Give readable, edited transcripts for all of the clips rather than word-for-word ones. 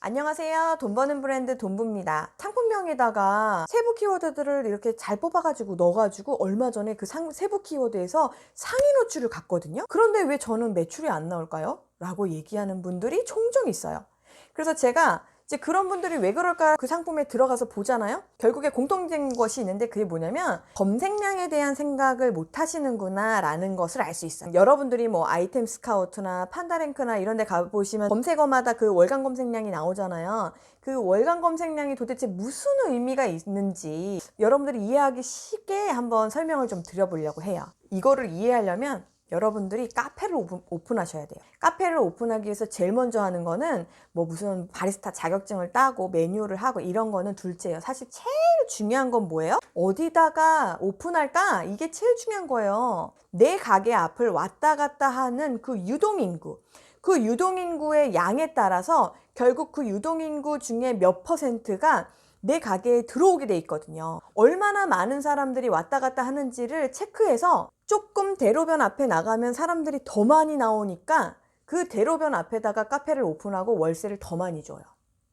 안녕하세요. 돈 버는 브랜드 돈부입니다. 상품명에다가 세부 키워드들을 이렇게 잘 뽑아가지고 넣어가지고 얼마 전에 그 세부 키워드에서 상위 노출을 갔거든요. 그런데 왜 저는 매출이 안 나올까요? 라고 얘기하는 분들이 종종 있어요. 그래서 제가 이제 그런 분들이 왜 그럴까 그 상품에 들어가서 보잖아요. 결국에 공통된 것이 있는데 그게 뭐냐면 검색량에 대한 생각을 못 하시는구나 라는 것을 알 수 있어요. 여러분들이 뭐 아이템 스카우트나 판다랭크나 이런 데 가보시면 검색어마다 그 월간 검색량이 나오잖아요. 그 월간 검색량이 도대체 무슨 의미가 있는지 여러분들이 이해하기 쉽게 한번 설명을 좀 드려보려고 해요. 이거를 이해하려면 여러분들이 카페를 오픈하셔야 돼요. 카페를 오픈하기 위해서 제일 먼저 하는 거는 뭐 무슨 바리스타 자격증을 따고 메뉴를 하고 이런 거는 둘째예요. 사실 제일 중요한 건 뭐예요? 어디다가 오픈할까? 이게 제일 중요한 거예요. 내 가게 앞을 왔다 갔다 하는 그 유동인구. 그 유동인구의 양에 따라서 결국 그 유동인구 중에 몇 퍼센트가 내 가게에 들어오게 돼 있거든요. 얼마나 많은 사람들이 왔다 갔다 하는지를 체크해서 조금 대로변 앞에 나가면 사람들이 더 많이 나오니까 그 대로변 앞에다가 카페를 오픈하고 월세를 더 많이 줘요.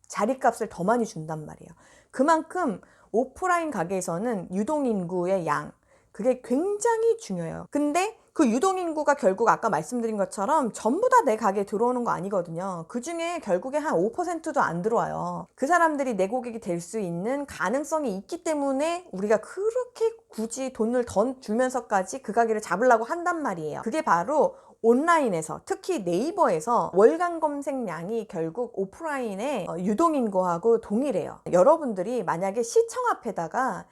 자리값을 더 많이 준단 말이에요. 그만큼 오프라인 가게에서는 유동인구의 양, 그게 굉장히 중요해요. 근데 그 유동인구가 결국 아까 말씀드린 것처럼 전부 다 내 가게에 들어오는 거 아니거든요. 그 중에 결국에 한 5%도 안 들어와요. 그 사람들이 내 고객이 될 수 있는 가능성이 있기 때문에 우리가 그렇게 굳이 돈을 더 주면서까지 그 가게를 잡으려고 한단 말이에요. 그게 바로 온라인에서, 특히 네이버에서 월간 검색량이 결국 오프라인의 유동인구하고 동일해요. 여러분들이 만약에 시청 앞에다가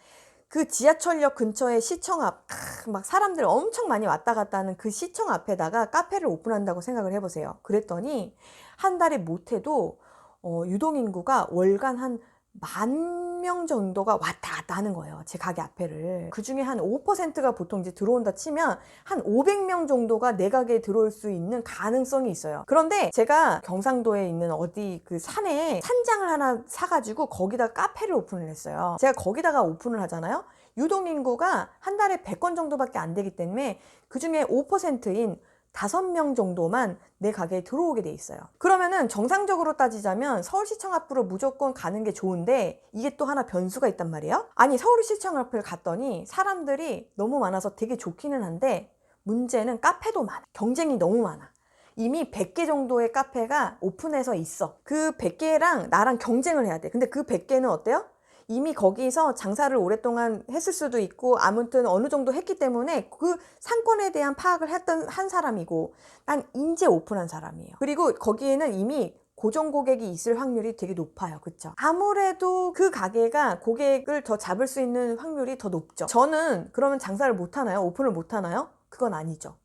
그 지하철역 근처에 시청 앞, 막 사람들 엄청 많이 왔다 갔다 하는 그 시청 앞에다가 카페를 오픈한다고 생각을 해보세요. 그랬더니 한 달에 못해도 유동인구가 월간 한 10,000명 정도가 왔다 갔다 하는 거예요. 제 가게 앞에를. 그 중에 한 5%가 보통 이제 들어온다 치면 한 500명 정도가 내 가게에 들어올 수 있는 가능성이 있어요. 그런데 제가 경상도에 있는 어디 그 산에 산장을 하나 사가지고 거기다 카페를 오픈을 했어요. 제가 거기다가 오픈을 하잖아요. 유동인구가 한 달에 100건 정도밖에 안 되기 때문에 그 중에 5%인 5명 정도만 내 가게에 들어오게 돼 있어요. 그러면은 정상적으로 따지자면 서울시청 앞으로 무조건 가는 게 좋은데 이게 또 하나 변수가 있단 말이에요. 아니 서울시청 앞을 갔더니 사람들이 너무 많아서 되게 좋기는 한데 문제는 카페도 많아. 경쟁이 너무 많아. 이미 100개 정도의 카페가 오픈해서 있어. 그 100개랑 나랑 경쟁을 해야 돼. 근데 그 100개는 어때요? 이미 거기서 장사를 오랫동안 했을 수도 있고 아무튼 어느 정도 했기 때문에 그 상권에 대한 파악을 한 사람이고 난 이제 오픈한 사람이에요. 그리고 거기에는 이미 고정 고객이 있을 확률이 되게 높아요. 그쵸? 아무래도 그 가게가 고객을 더 잡을 수 있는 확률이 더 높죠. 저는 그러면 장사를 못 하나요? 오픈을 못 하나요? 그건 아니죠.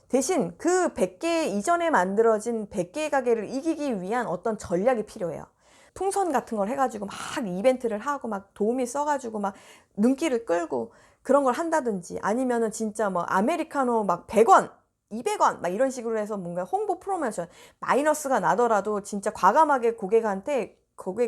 대신 그 100개 이전에 만들어진 100개의 가게를 이기기 위한 어떤 전략이 필요해요. 풍선 같은 걸 해가지고 막 이벤트를 하고 막 도우미 써가지고 막 눈길을 끌고 그런 걸 한다든지 아니면은 진짜 뭐 아메리카노 막 100원, 200원 막 이런 식으로 해서 뭔가 홍보 프로모션 마이너스가 나더라도 진짜 과감하게 고객한테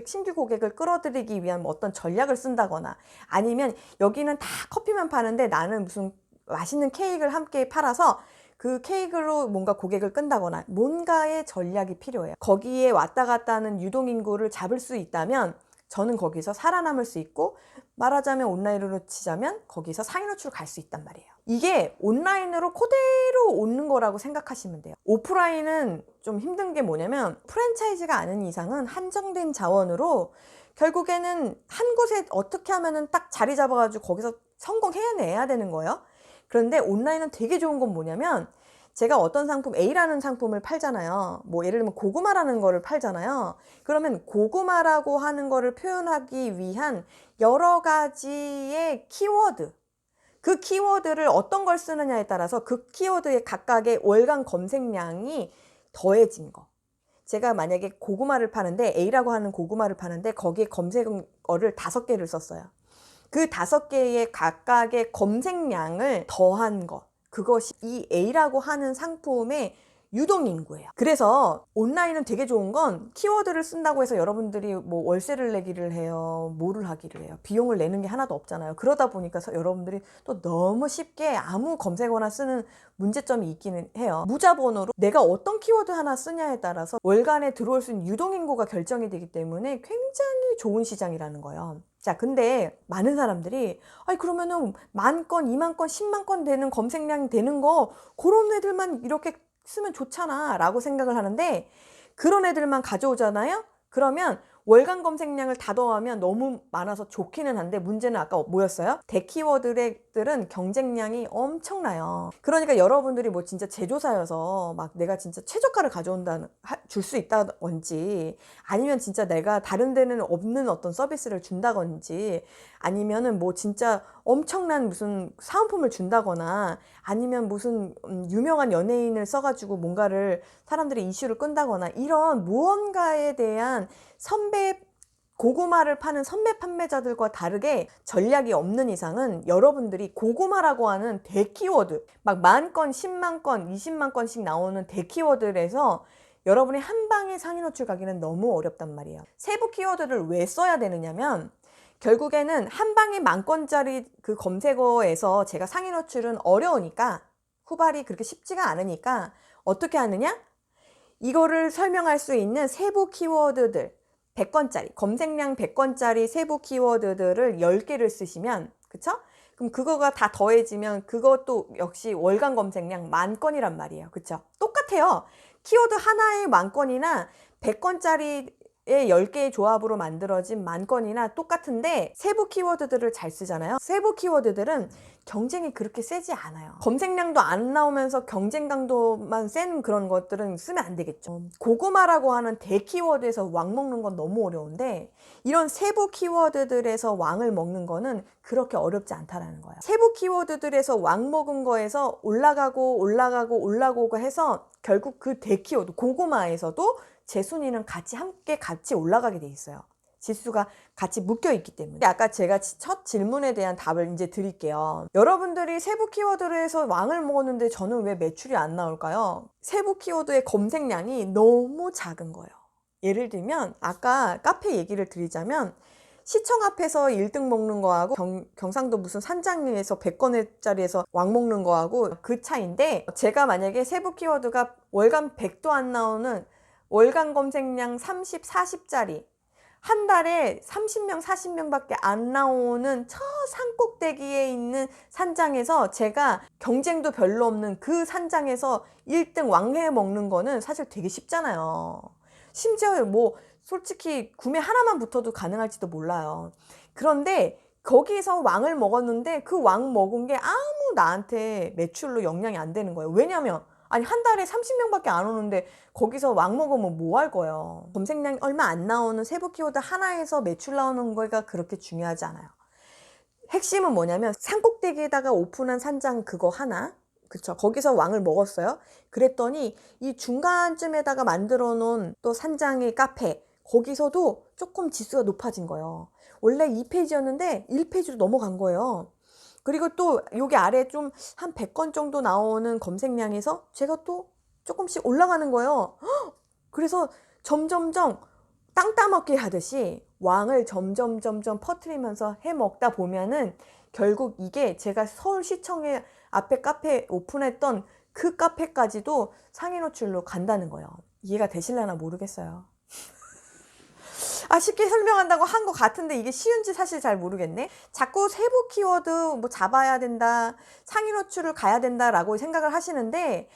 신규 고객을 끌어들이기 위한 뭐 어떤 전략을 쓴다거나 아니면 여기는 다 커피만 파는데 나는 무슨 맛있는 케이크를 함께 팔아서 그 케이크로 뭔가 고객을 끈다거나 뭔가의 전략이 필요해요. 거기에 왔다 갔다 하는 유동인구를 잡을 수 있다면 저는 거기서 살아남을 수 있고 말하자면 온라인으로 치자면 거기서 상위 노출 갈 수 있단 말이에요. 이게 온라인으로 그대로 오는 거라고 생각하시면 돼요. 오프라인은 좀 힘든 게 뭐냐면 프랜차이즈가 아닌 이상은 한정된 자원으로 결국에는 한 곳에 어떻게 하면은 딱 자리 잡아가지고 거기서 성공해내야 되는 거예요. 그런데 온라인은 되게 좋은 건 뭐냐면 제가 어떤 상품 A라는 상품을 팔잖아요. 뭐 예를 들면 고구마라는 거를 팔잖아요. 그러면 고구마라고 하는 거를 표현하기 위한 여러 가지의 키워드, 그 키워드를 어떤 걸 쓰느냐에 따라서 그 키워드의 각각의 월간 검색량이 더해진 거. 제가 만약에 고구마를 파는데 A라고 하는 고구마를 파는데 거기에 검색어를 5개를 썼어요. 그 5개의 각각의 검색량을 더한 것, 그것이 이 A라고 하는 상품의 유동인구예요. 그래서 온라인은 되게 좋은 건 키워드를 쓴다고 해서 여러분들이 뭐 월세를 내기를 해요, 뭐를 하기를 해요. 비용을 내는 게 하나도 없잖아요. 그러다 보니까 여러분들이 또 너무 쉽게 아무 검색어나 쓰는 문제점이 있기는 해요. 무자본으로 내가 어떤 키워드 하나 쓰냐에 따라서 월간에 들어올 수 있는 유동인구가 결정이 되기 때문에 굉장히 좋은 시장이라는 거예요. 자, 근데 많은 사람들이 아니 그러면은 10,000건, 20,000건, 100,000건 되는 검색량이 되는 거 그런 애들만 이렇게 쓰면 좋잖아 라고 생각을 하는데, 그런 애들만 가져오잖아요. 그러면 월간 검색량을 다 더하면 너무 많아서 좋기는 한데, 문제는 아까 뭐였어요? 대키워드들은 경쟁량이 엄청나요. 그러니까 여러분들이 뭐 진짜 제조사여서 막 내가 진짜 최저가를 가져온다는 줄 수 있다든지, 아니면 진짜 내가 다른 데는 없는 어떤 서비스를 준다든지, 아니면은 뭐 진짜 엄청난 무슨 사은품을 준다거나, 아니면 무슨 유명한 연예인을 써가지고 뭔가를 사람들이 이슈를 끈다거나, 이런 무언가에 대한 선배, 고구마를 파는 선배 판매자들과 다르게 전략이 없는 이상은 여러분들이 고구마라고 하는 대키워드, 막 10,000건, 100,000건, 200,000건씩 나오는 대키워드에서 여러분이 한 방에 상위 노출 가기는 너무 어렵단 말이에요. 세부 키워드를 왜 써야 되느냐면, 결국에는 한 방에 10,000건짜리 그 검색어에서 제가 상위 노출은 어려우니까, 후발이 그렇게 쉽지가 않으니까 어떻게 하느냐? 이거를 설명할 수 있는 세부 키워드들, 100건짜리, 검색량 100건짜리 세부 키워드들을 10개를 쓰시면, 그쵸? 그럼 그거가 다 더해지면 그것도 역시 월간 검색량 10,000건이란 말이에요. 그쵸? 똑같아요. 키워드 하나에 10,000건이나 100건짜리 10개의 조합으로 만들어진 10,000건이나 똑같은데, 세부 키워드들을 잘 쓰잖아요. 세부 키워드들은 경쟁이 그렇게 세지 않아요. 검색량도 안 나오면서 경쟁 강도만 센 그런 것들은 쓰면 안 되겠죠. 고구마라고 하는 대키워드에서 왕 먹는 건 너무 어려운데, 이런 세부 키워드들에서 왕을 먹는 거는 그렇게 어렵지 않다라는 거예요. 세부 키워드들에서 왕 먹은 거에서 올라가고 해서 결국 그 대키워드 고구마에서도 제 순위는 함께 같이 올라가게 돼 있어요. 지수가 같이 묶여 있기 때문에. 아까 제가 첫 질문에 대한 답을 이제 드릴게요. 여러분들이 세부 키워드에서 왕을 먹었는데 저는 왜 매출이 안 나올까요? 세부 키워드의 검색량이 너무 작은 거예요. 예를 들면 아까 카페 얘기를 드리자면, 시청 앞에서 1등 먹는 거하고 경상도 무슨 산장에서 100건짜리에서 왕 먹는 거하고 그 차이인데, 제가 만약에 세부 키워드가 월간 100도 안 나오는 월간 검색량 30, 40짜리, 한 달에 30명, 40명밖에 안 나오는 저 산꼭대기에 있는 산장에서 제가 경쟁도 별로 없는 그 산장에서 1등 왕해 먹는 거는 사실 되게 쉽잖아요. 심지어 뭐 솔직히 구매 하나만 붙어도 가능할지도 몰라요. 그런데 거기서 왕을 먹었는데 그 왕 먹은 게 아무 나한테 매출로 영향이 안 되는 거예요. 왜냐면 아니 한 달에 30명밖에 안 오는데 거기서 왕 먹으면 뭐 할 거예요. 검색량이 얼마 안 나오는 세부 키워드 하나에서 매출 나오는 거가 그렇게 중요하지 않아요. 핵심은 뭐냐면 산꼭대기에다가 오픈한 산장 그거 하나, 그쵸? 거기서 왕을 먹었어요. 그랬더니 이 중간쯤에다가 만들어 놓은 또 산장의 카페, 거기서도 조금 지수가 높아진 거예요. 원래 2페이지였는데 1페이지로 넘어간 거예요. 그리고 또 여기 아래 좀 한 100건 정도 나오는 검색량에서 제가 또 조금씩 올라가는 거예요. 그래서 점점점 땅 따먹기 하듯이 왕을 점점 퍼뜨리면서 해 먹다 보면은 결국 이게 제가 서울시청에 앞에 카페 오픈했던 그 카페까지도 상위 노출로 간다는 거예요. 이해가 되실려나 모르겠어요. 쉽게 설명한다고 한 것 같은데 이게 쉬운지 사실 잘 모르겠네. 자꾸 세부 키워드 뭐 잡아야 된다, 상위 노출을 가야 된다라고 생각을 하시는데,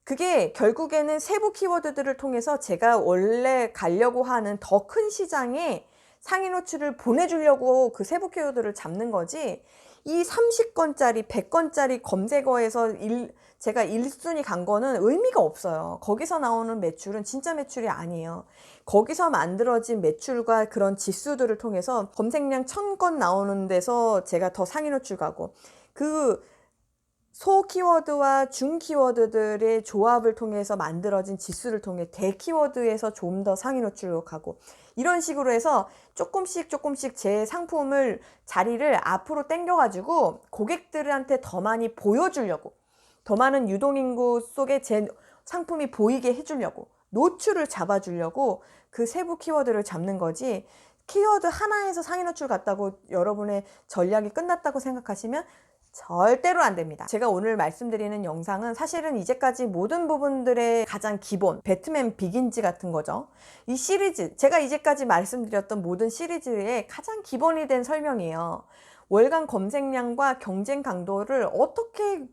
그게 결국에는 세부 키워드들을 통해서 제가 원래 가려고 하는 더 큰 시장에 상위 노출을 보내주려고 그 세부 키워드를 잡는 거지, 이 30건짜리 100건짜리 검색어에서 제가 1순위 간 거는 의미가 없어요. 거기서 나오는 매출은 진짜 매출이 아니에요. 거기서 만들어진 매출과 그런 지수들을 통해서 검색량 1000건 나오는 데서 제가 더 상위 노출 가고, 그 소 키워드와 중 키워드들의 조합을 통해서 만들어진 지수를 통해 대 키워드에서 좀 더 상위 노출로 가고, 이런 식으로 해서 조금씩 제 상품을 자리를 앞으로 당겨 가지고 고객들한테 더 많이 보여주려고, 더 많은 유동인구 속에 제 상품이 보이게 해주려고, 노출을 잡아주려고 그 세부 키워드를 잡는 거지, 키워드 하나에서 상위 노출 갔다고 여러분의 전략이 끝났다고 생각하시면 절대로 안 됩니다. 제가 오늘 말씀드리는 영상은 사실은 이제까지 모든 부분들의 가장 기본, 배트맨 비긴즈 같은 거죠. 이 시리즈, 제가 이제까지 말씀드렸던 모든 시리즈의 가장 기본이 된 설명이에요. 월간 검색량과 경쟁 강도를 어떻게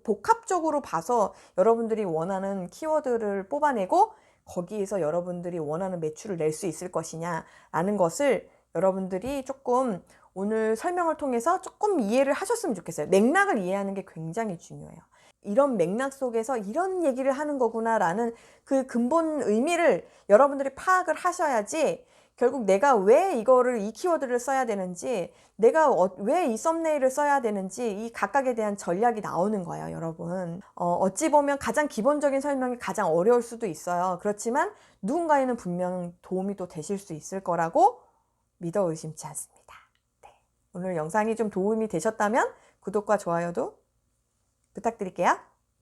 복합적으로 봐서 여러분들이 원하는 키워드를 뽑아내고 거기에서 여러분들이 원하는 매출을 낼 수 있을 것이냐라는 것을 여러분들이 조금 오늘 설명을 통해서 조금 이해를 하셨으면 좋겠어요. 맥락을 이해하는 게 굉장히 중요해요. 이런 맥락 속에서 이런 얘기를 하는 거구나라는 그 근본 의미를 여러분들이 파악을 하셔야지 결국 내가 왜 이 키워드를 써야 되는지, 내가 왜 이 썸네일을 써야 되는지 이 각각에 대한 전략이 나오는 거예요, 여러분. 어찌 보면 가장 기본적인 설명이 가장 어려울 수도 있어요. 그렇지만 누군가에는 분명 도움이 또 되실 수 있을 거라고 믿어 의심치 않습니다. 오늘 영상이 좀 도움이 되셨다면 구독과 좋아요도 부탁드릴게요.